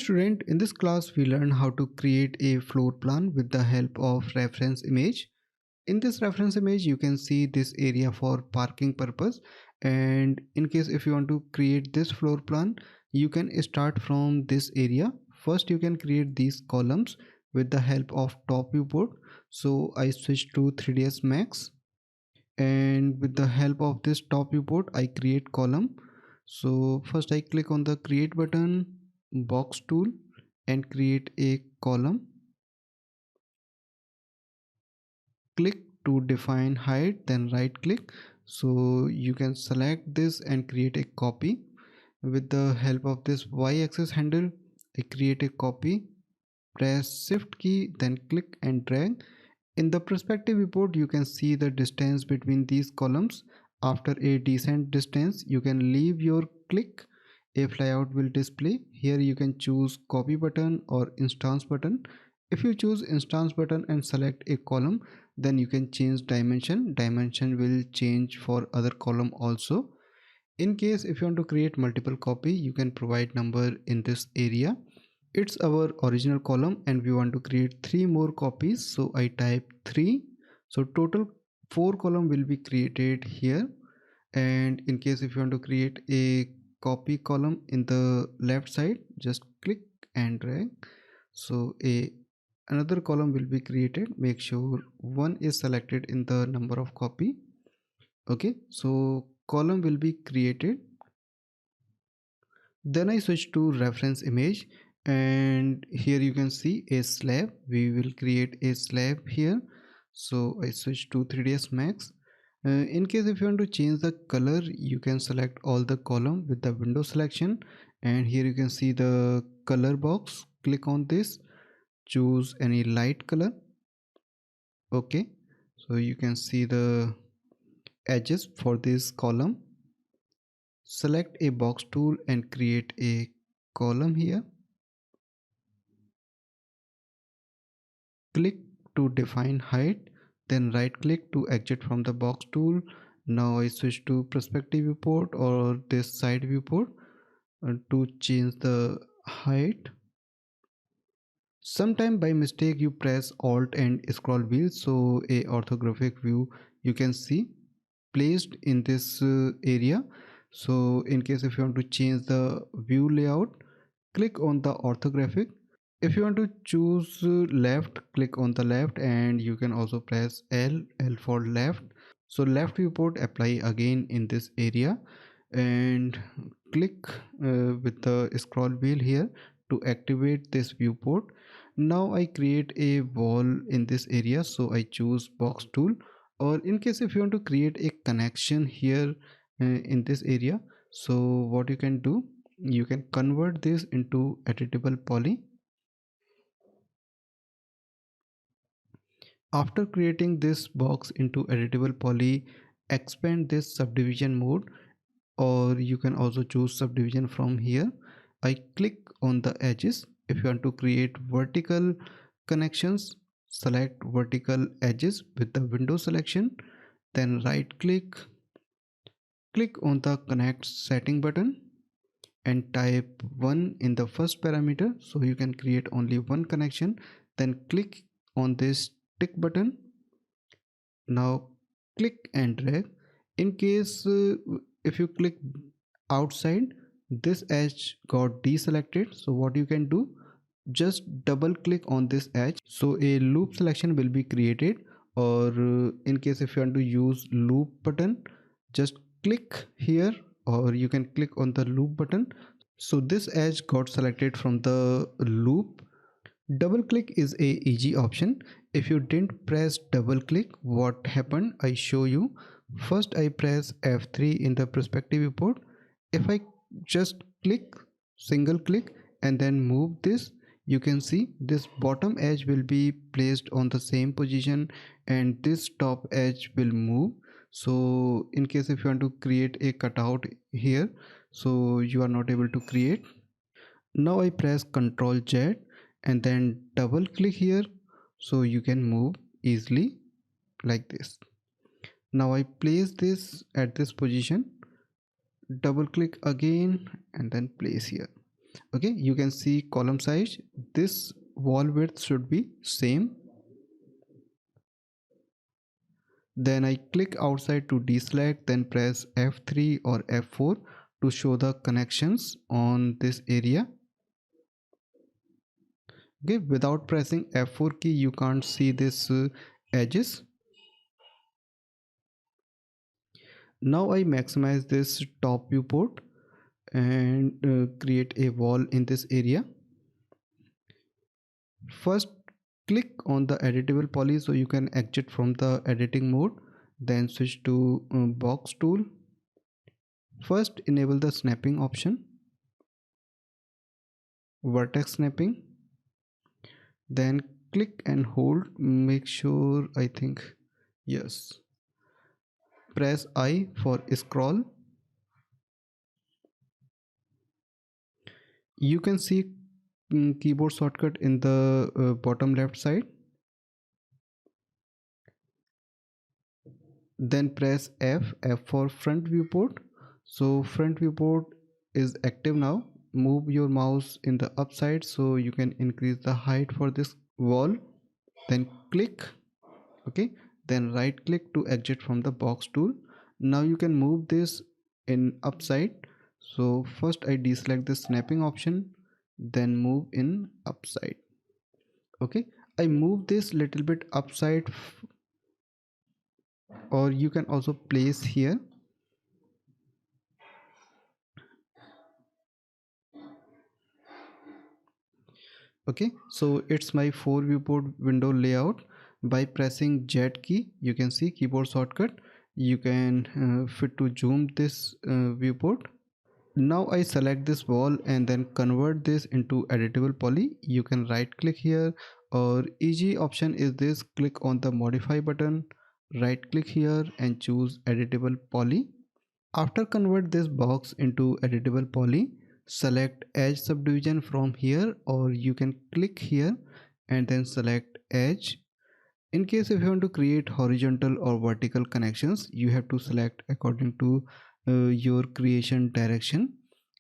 student, in this class we learn how to create a floor plan with the help of reference image. In this reference image you can see this area for parking purpose, and in case if you want to create this floor plan, you can start from this area. First you can create these columns with the help of top viewport. So I switch to 3ds Max, and with the help of this top viewport I create column. So first I click on the create button, box tool, and create a column. Click to define height, then right click. So you can select this and create a copy. With the help of this y-axis handle, I create a copy, press shift key, then click and drag. In the perspective viewport you can see the distance between these columns. After a decent distance you can leave your click. A flyout will display. Here you can choose copy button or instance button. If you choose instance button and select a column, then you can change dimension. Dimension will change for other column also. In case if you want to create multiple copy, you can provide number in this area. It's our original column and we want to create 3 more copies, so I type 3. So total 4 column will be created here. And in case if you want to create a copy column in the left side, just click and drag. So another column will be created. Make sure one is selected in the number of copy. Okay, so column will be created. Then I switch to reference image, and here you can see a slab. We will create a slab here. So I switch to 3ds Max. In case if you want to change the color, you can select all the column with the window selection, and here you can see the color box. Click on this, choose any light color. Okay, so you can see the edges for this column. Select a box tool and create a column here. Click to define height, then right click to exit from the box tool. Now I switch to perspective viewport or this side viewport to change the height. Sometime by mistake you press alt and scroll wheel, so a orthographic view you can see placed in this area. So in case if you want to change the view layout, click on the orthographic. If you want to choose left, click on the left, and you can also press L for left. So left viewport apply again in this area, and click with the scroll wheel here to activate this viewport. Now I create a wall in this area, so I choose box tool. Or in case if you want to create a connection here in this area, so what you can do, you can convert this into editable poly. After creating this box into editable poly, expand this subdivision mode, or you can also choose subdivision from here. I click on the edges. If you want to create vertical connections, select vertical edges with the window selection, then right click, click on the connect setting button and type 1 in the first parameter, so you can create only one connection. Then click on this tick button. Now click and drag. In case if you click outside, this edge got deselected, so what you can do, just double click on this edge, so a loop selection will be created. Or in case if you want to use loop button, just click here, or you can click on the loop button. So this edge got selected from the loop. Double click is a easy option. If you didn't press double click, what happened, I show you. First I press F3 in the perspective viewport. If I just click, single click, and then move this, you can see this bottom edge will be placed on the same position and this top edge will move. So in case if you want to create a cutout here, so you are not able to create. Now I press Ctrl Z and then double click here, so you can move easily like this. Now I place this at this position, double click again and then place here. Okay, you can see column size. This wall width should be same. Then I click outside to deselect, then press F3 or F4 to show the connections on this area. Okay, without pressing F4 key you can't see this edges. Now I maximize this top viewport and create a wall in this area. First click on the editable poly so you can exit from the editing mode, then switch to box tool. First enable the snapping option, vertex snapping, then click and hold, make sure, I think yes, press I for scroll. You can see keyboard shortcut in the bottom left side. Then press F for front viewport. So front viewport is active now. Move your mouse in the up side so you can increase the height for this wall. Then click. Okay, then right click to exit from the box tool. Now you can move this in upside. So first I deselect the snapping option, then move in upside. Okay, I move this little bit upside, or you can also place here. Okay, so it's my 4 viewport window layout. By pressing Z key you can see keyboard shortcut, you can fit to zoom this viewport. Now I select this wall and then convert this into editable poly. You can right click here, or easy option is this, click on the modify button, right click here and choose editable poly. After convert this box into editable poly, select edge subdivision from here, or you can click here and then select edge. In case if you want to create horizontal or vertical connections, you have to select according to your creation direction.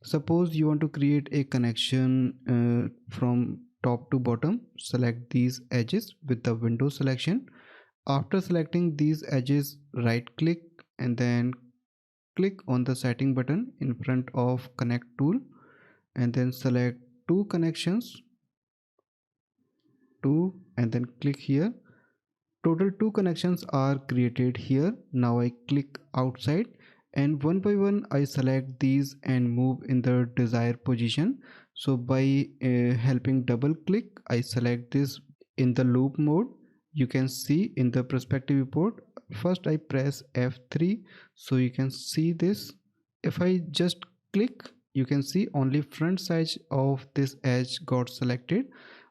Suppose you want to create a connection from top to bottom, select these edges with the window selection. After selecting these edges, right click and then click on the setting button in front of connect tool and then select two connections, two, and then click here. Total two connections are created here. Now I click outside and one by one I select these and move in the desired position. So by helping double click I select this in the loop mode. You can see in the perspective viewport, first I press F3 so you can see this. If I just click, you can see only front side of this edge got selected,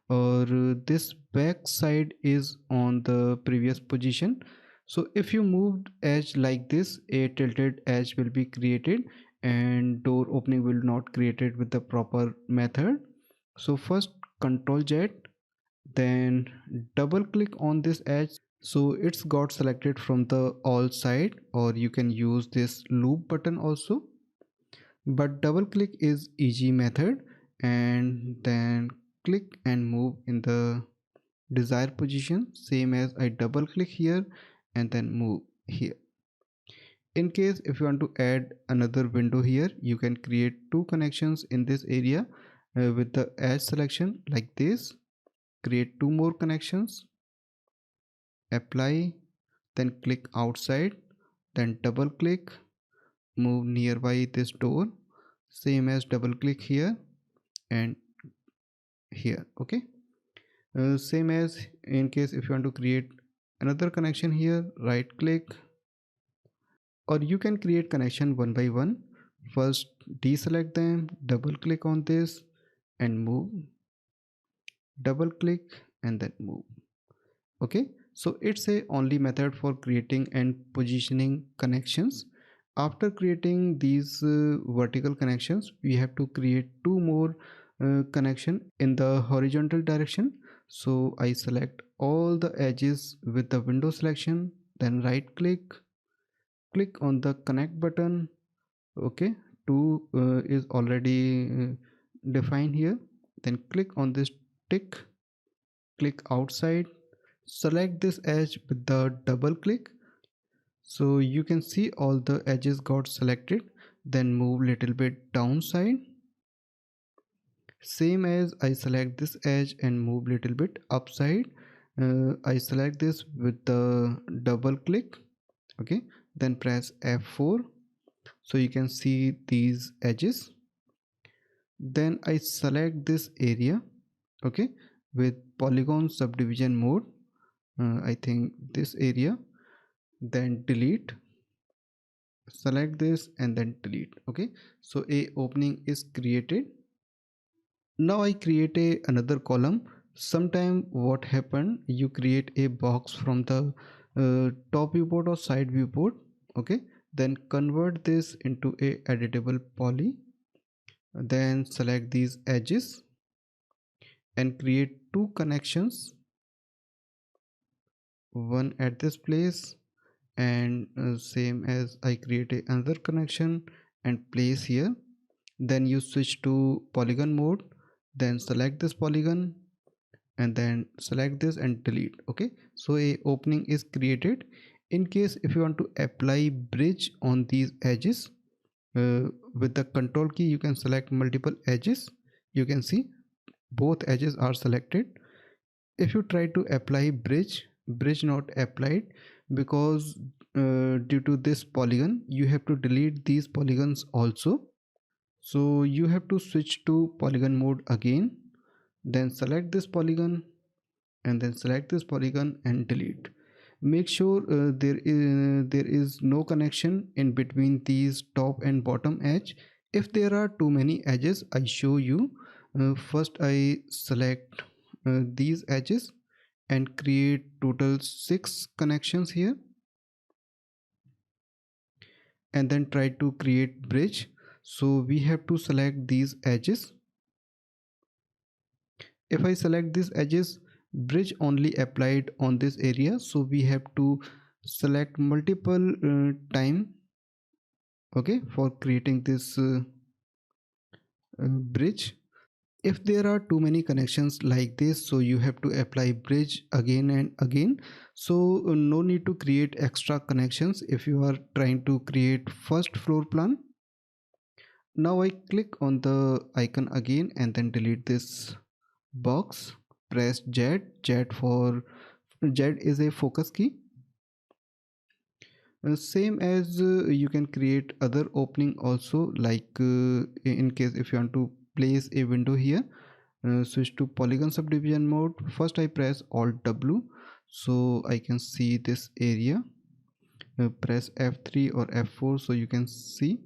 or this back side is on the previous position. So if you moved edge like this, a tilted edge will be created and door opening will not created with the proper method. So first Ctrl Z, then double click on this edge so it's got selected from the all side, or you can use this loop button also, but double click is easy method. And then click and move in the desired position, same as I double click here and then move here. In case if you want to add another window here, you can create two connections in this area with the edge selection like this. Create two more connections, apply, then click outside, then double click, move nearby this door, same as double click here and here. Okay, same as in case if you want to create another connection here, right click, or you can create connection one by one. First deselect them, double click on this and move, double click and then move. Okay, so it's a only method for creating and positioning connections. After creating these vertical connections, we have to create two more connection in the horizontal direction. So I select all the edges with the window selection, then right click, click on the connect button. Okay, two is already define here, then click on this tick, click outside, select this edge with the double click, so you can see all the edges got selected. Then move little bit downside, same as I select this edge and move little bit upside. I select this with the double click, okay, then press F4, so you can see these edges. Then I select this area, okay, with polygon subdivision mode, I think this area, then delete, select this and then delete, okay. So a opening is created. Now I create another column. Sometime what happened, you create a box from the top viewport or side viewport, okay, then convert this into a editable poly, then select these edges and create two connections, one at this place and same as I create another connection and place here. Then you switch to polygon mode, then select this polygon and then select this and delete, okay. So a opening is created. In case if you want to apply bridge on these edges, with the control key you can select multiple edges. You can see both edges are selected. If you try to apply bridge not applied, because due to this polygon you have to delete these polygons also. So you have to switch to polygon mode again, then select this polygon and then select this polygon and delete. Make sure there is no connection in between these top and bottom edge. If there are too many edges, I show you. First I select these edges and create total 6 connections here, and then try to create bridge. So we have to select these edges. If I select these edges, bridge only applied on this area, so we have to select multiple time, okay, for creating this bridge. If there are too many connections like this, so you have to apply bridge again and again. So no need to create extra connections if you are trying to create first floor plan. Now I click on the icon again and then delete this box. Press Z for Z is a focus key. Same as you can create other opening also, like in case if you want to place a window here, switch to polygon subdivision mode. First I press Alt W so I can see this area. Press F3 or F4 so you can see.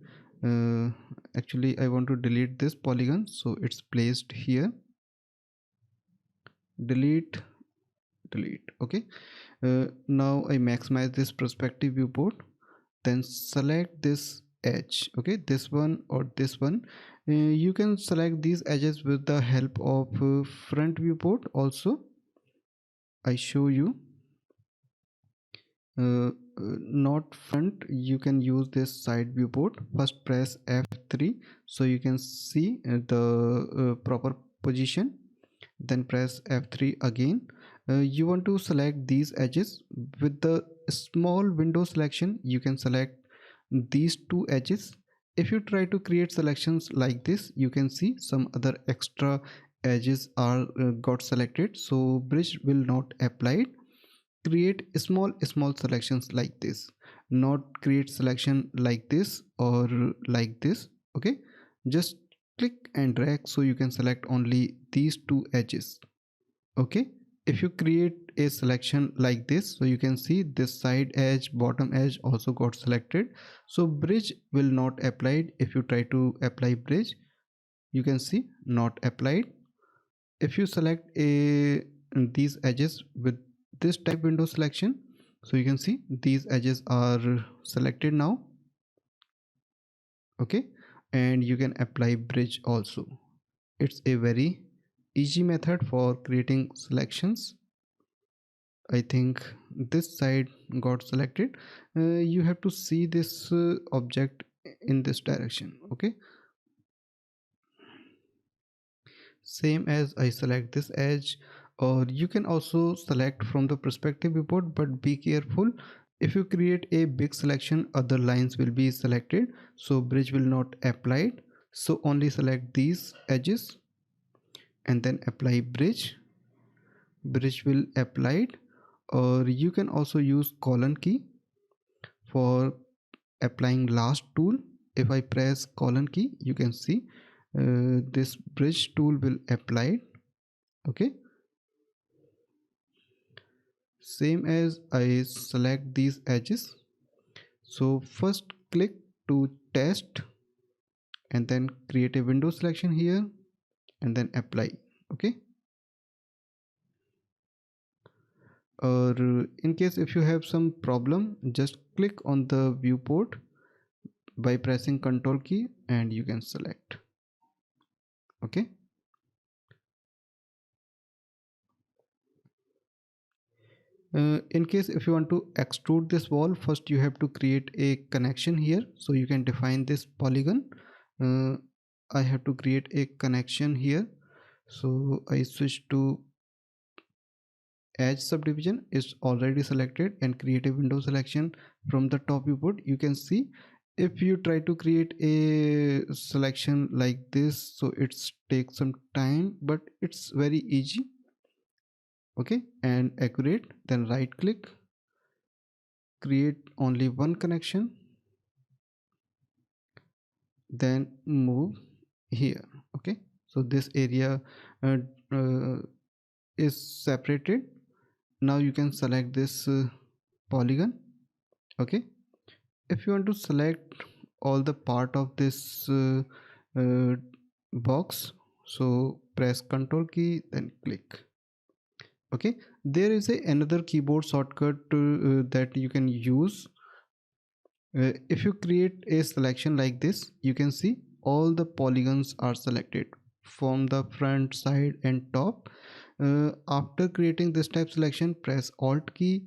Actually I want to delete this polygon, so it's placed here. Delete, delete, okay. Now I maximize this perspective viewport, then select this edge, okay, this one or this one. You can select these edges with the help of front viewport also. I show you. Not front, you can use this side viewport. First press F3 so you can see the proper position, then press F3 again. You want to select these edges with the small window selection. You can select these two edges. If you try to create selections like this, you can see some other extra edges are got selected, so bridge will not apply. Create small selections like this, not create selection like this or like this, okay. Just click and drag so you can select only these two edges, okay. If you create a selection like this, so you can see this side edge, bottom edge also got selected, so bridge will not applied. If you try to apply bridge, you can see not applied. If you select a these edges with this type window selection, so you can see these edges are selected now, okay, and you can apply bridge also. It's a very easy method for creating selections. I think this side got selected. You have to see this object in this direction, okay. Same as I select this edge, or you can also select from the perspective viewport, but be careful. If you create a big selection, other lines will be selected, so bridge will not apply it. So only select these edges and then apply bridge. Bridge will apply it. Or you can also use colon key for applying last tool. If I press colon key, you can see this bridge tool will apply it. Okay, same as I select these edges. So first click to test and then create a window selection here and then apply. Okay, or in case if you have some problem, just click on the viewport by pressing Ctrl key and you can select. Okay, in case if you want to extrude this wall, first you have to create a connection here, so you can define this polygon. uh, I have to create a connection here, so I switch to edge subdivision is already selected and create a window selection from the top viewport. You can see if you try to create a selection like this, so it's takes some time, but it's very easy. Okay, and accurate. Then right click, create only one connection, then move here. Okay, so this area uh, uh, is separated. Now you can select this polygon. Okay, if you want to select all the part of this uh, box, so press Ctrl key then click. Okay, there is another keyboard shortcut that you can use. If you create a selection like this, you can see all the polygons are selected from the front, side and top. After creating this type selection, press Alt key.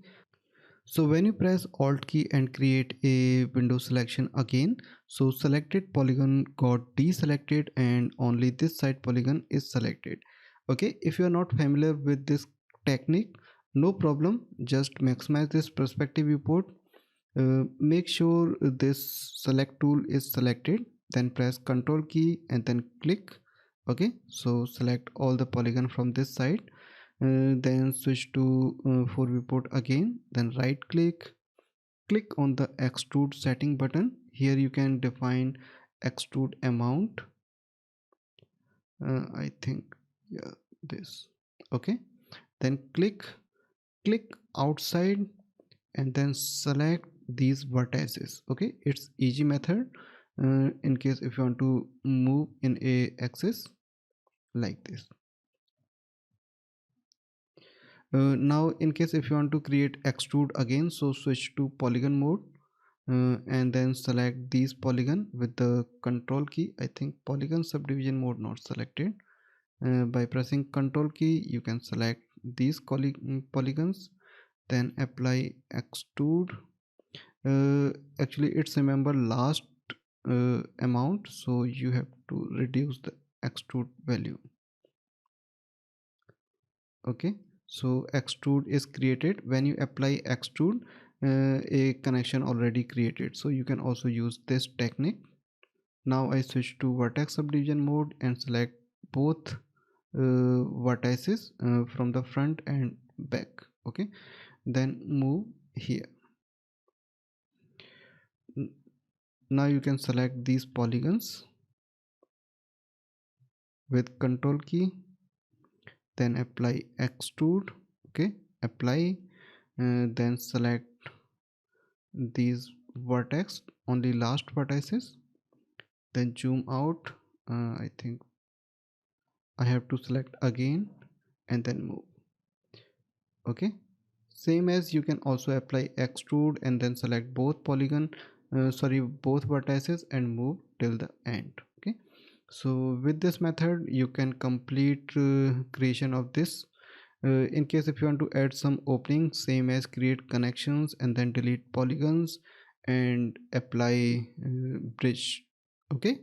So when you press Alt key and create a window selection again, so selected polygon got deselected and only this side polygon is selected. Okay, if you are not familiar with this technique, no problem, just maximize this perspective viewport. Make sure this select tool is selected, then press Ctrl key and then click. Okay, so select all the polygon from this side, then switch to for viewport again, then right click, click on the extrude setting button. Here you can define extrude amount. I think, yeah, this. Okay, then click outside and then select these vertices. Okay, it's easy method. In case if you want to move in a axis like this. Now in case if you want to create extrude again, so switch to polygon mode, and then select these polygon with the Control key. I think polygon subdivision mode not selected. By pressing Control key you can select these polygons, then apply extrude. Actually it's remember last amount, so you have to reduce the extrude value. Okay, so extrude is created. When you apply extrude, a connection already created, so you can also use this technique. Now I switch to vertex subdivision mode and select both vertices from the front and back. Okay, then move here. Now you can select these polygons with Control key, then apply extrude. Okay, apply, then select these vertex, only last vertices, then zoom out. I think I have to select again and then move. Okay, same as you can also apply extrude and then select both both vertices and move till the end. Okay, so with this method you can complete creation of this. In case if you want to add some openings, same as create connections and then delete polygons and apply bridge. Okay.